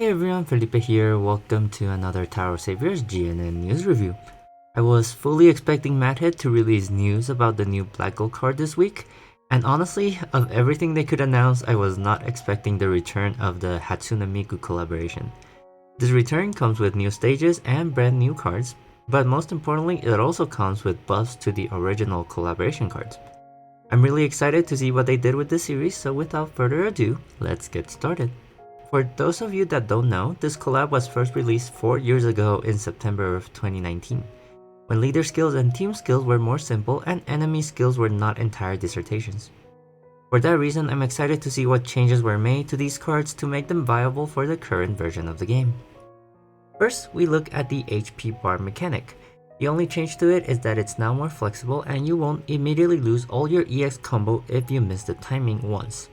Hey everyone, Felipe here. Welcome to another Tower of Saviors GNN news review. I was fully expecting Madhead to release news about the new Black Gold card this week, and honestly, of everything they could announce, I was not expecting the return of the Hatsune Miku collaboration. This return comes with new stages and brand new cards, but most importantly, it also comes with buffs to the original collaboration cards. I'm really excited to see what they did with this series, so without further ado, let's get started. For those of you that don't know, this collab was first released 4 years ago in September of 2019, when leader skills and team skills were more simple and enemy skills were not entire dissertations. For that reason, I'm excited to see what changes were made to these cards to make them viable for the current version of the game. First, we look at the HP bar mechanic. The only change to it is that it's now more flexible and you won't immediately lose all your EX combo if you miss the timing once.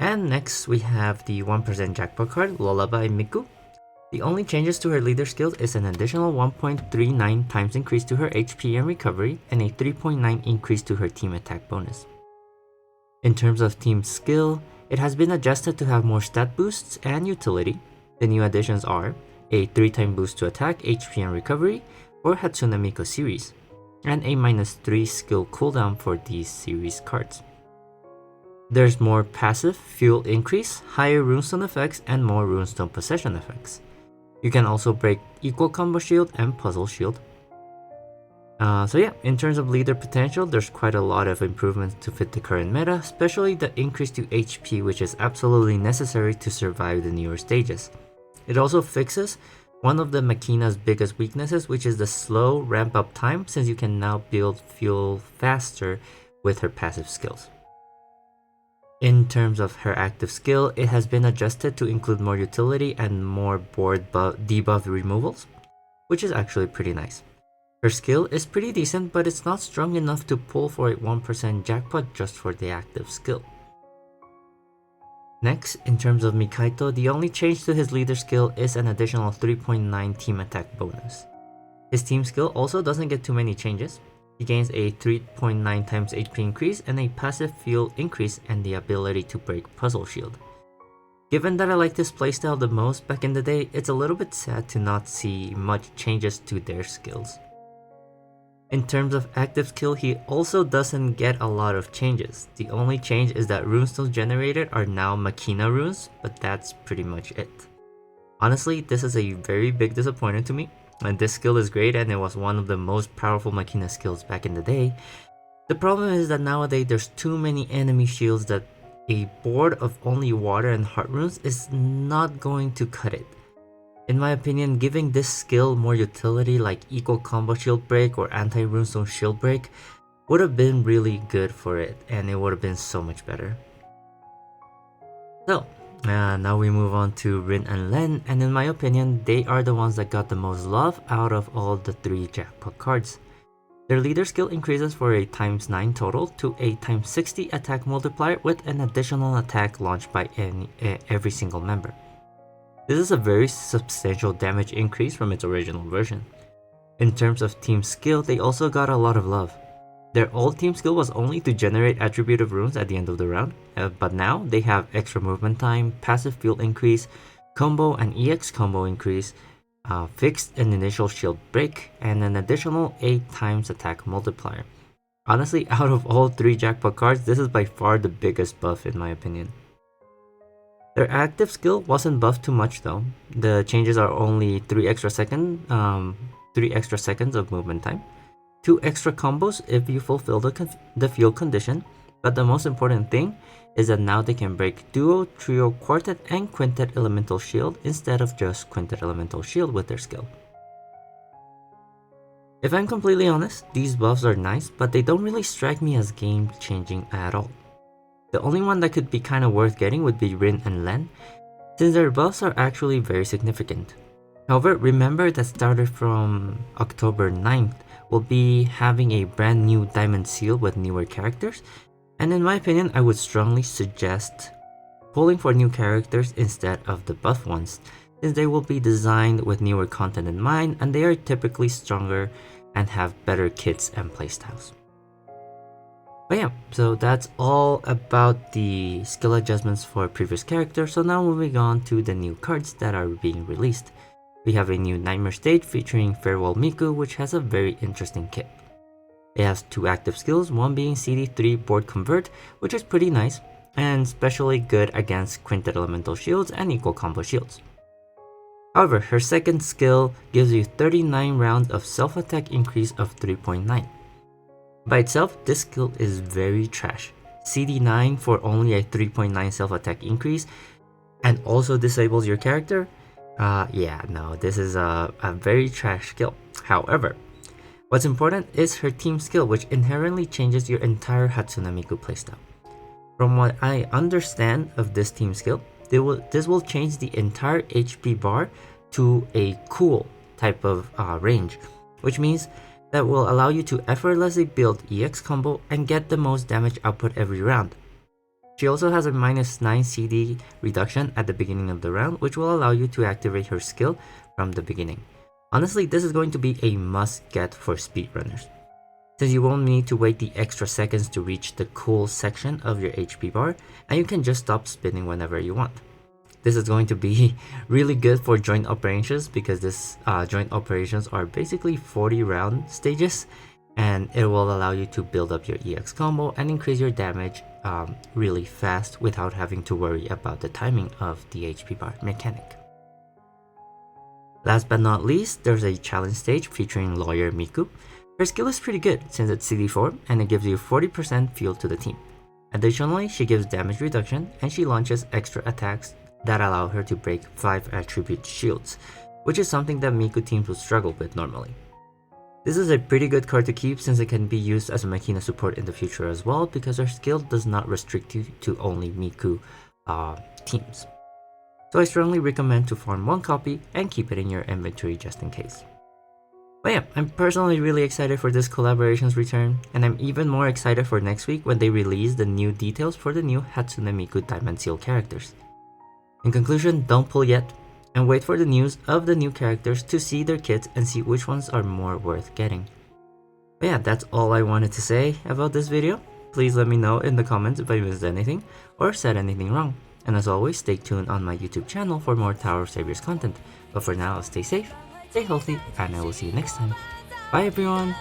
And next we have the 1% jackpot card, Lullaby Miku. The only changes to her leader skills is an additional 1.39 times increase to her HP and recovery, and a 3.9 increase to her team attack bonus. In terms of team skill, it has been adjusted to have more stat boosts and utility. The new additions are a 3-time boost to attack, HP and recovery for Hatsune Miku series, and a -3 skill cooldown for these series cards. There's more passive fuel increase, higher runestone effects, and more runestone possession effects. You can also break equal combo shield and puzzle shield. So yeah, in terms of leader potential, there's quite a lot of improvements to fit the current meta, especially the increase to HP, which is absolutely necessary to survive the newer stages. It also fixes one of the Makina's biggest weaknesses, which is the slow ramp up time, since you can now build fuel faster with her passive skills. In terms of her active skill, it has been adjusted to include more utility and more board debuff removals, which is actually pretty nice. Her skill is pretty decent, but it's not strong enough to pull for a 1% jackpot just for the active skill. Next, in terms of Mikaito, the only change to his leader skill is an additional 3.9 team attack bonus. His team skill also doesn't get too many changes. He gains a 3.9 times HP increase and a passive fuel increase and the ability to break puzzle shield. Given that I like this playstyle the most back in the day, it's a little bit sad to not see much changes to their skills. In terms of active skill, he also doesn't get a lot of changes. The only change is that runestones generated are now Makina runes, but that's pretty much it. Honestly, this is a very big disappointment to me. And this skill is great and it was one of the most powerful Makina skills back in the day. The problem is that nowadays there's too many enemy shields that a board of only water and heart runes is not going to cut it. In my opinion, giving this skill more utility like equal combo shield break or anti-runestone shield break would have been really good for it, and it would have been so much better. So, now we move on to Rin and Len, and in my opinion, they are the ones that got the most love out of all the 3 jackpot cards. Their leader skill increases for a ×9 total to a ×60 attack multiplier with an additional attack launched by every single member. This is a very substantial damage increase from its original version. In terms of team skill, they also got a lot of love. Their old team skill was only to generate attributive runes at the end of the round, but now they have extra movement time, passive fuel increase, combo and EX combo increase, fixed and initial shield break, and an additional 8 times attack multiplier. Honestly, out of all 3 jackpot cards, this is by far the biggest buff in my opinion. Their active skill wasn't buffed too much though. The changes are only 3 extra seconds of movement time, 2 extra combos if you fulfill the field condition, but the most important thing is that now they can break duo, trio, quartet, and quintet elemental shield instead of just quintet elemental shield with their skill. If I'm completely honest, these buffs are nice, but they don't really strike me as game changing at all. The only one that could be kinda worth getting would be Rin and Len, since their buffs are actually very significant. However, remember that started from October 9th, we'll be having a brand new Diamond Seal with newer characters, and in my opinion, I would strongly suggest pulling for new characters instead of the buff ones, since they will be designed with newer content in mind and they are typically stronger and have better kits and playstyles. But yeah, so that's all about the skill adjustments for previous characters. So now moving on to the new cards that are being released. We have a new Nightmare stage featuring Farewell Miku, which has a very interesting kit. It has 2 active skills, one being CD3 Board Convert, which is pretty nice, and especially good against Quintet Elemental Shields and Equal Combo Shields. However, her second skill gives you 39 rounds of self-attack increase of 3.9. By itself, this skill is very trash. CD9 for only a 3.9 self-attack increase and also disables your character? Yeah, no, this is a very trash skill. However, what's important is her team skill, which inherently changes your entire Hatsune Miku playstyle. From what I understand of this team skill, this will change the entire HP bar to a cool type of range, which means that will allow you to effortlessly build EX combo and get the most damage output every round. She also has a -9 CD reduction at the beginning of the round, which will allow you to activate her skill from the beginning. Honestly, this is going to be a must get for speedrunners, since you won't need to wait the extra seconds to reach the cool section of your HP bar, and you can just stop spinning whenever you want. This is going to be really good for joint operations because this joint operations are basically 40 round stages, and it will allow you to build up your EX combo and increase your damage really fast without having to worry about the timing of the HP bar mechanic. Last but not least, there's a challenge stage featuring Lawyer Miku. Her skill is pretty good since it's CD4 and it gives you 40% fuel to the team. Additionally, she gives damage reduction and she launches extra attacks that allow her to break 5 attribute shields, which is something that Miku teams would struggle with normally. This is a pretty good card to keep since it can be used as a Makina support in the future as well, because her skill does not restrict you to only Miku teams. So I strongly recommend to farm 1 copy and keep it in your inventory just in case. But yeah, I'm personally really excited for this collaboration's return, and I'm even more excited for next week when they release the new details for the new Hatsune Miku Diamond Seal characters. In conclusion, don't pull yet, and wait for the news of the new characters to see their kits and see which ones are more worth getting. But yeah, that's all I wanted to say about this video. Please let me know in the comments if I missed anything or said anything wrong. And as always, stay tuned on my YouTube channel for more Tower of Saviors content. But for now, stay safe, stay healthy, and I will see you next time. Bye everyone!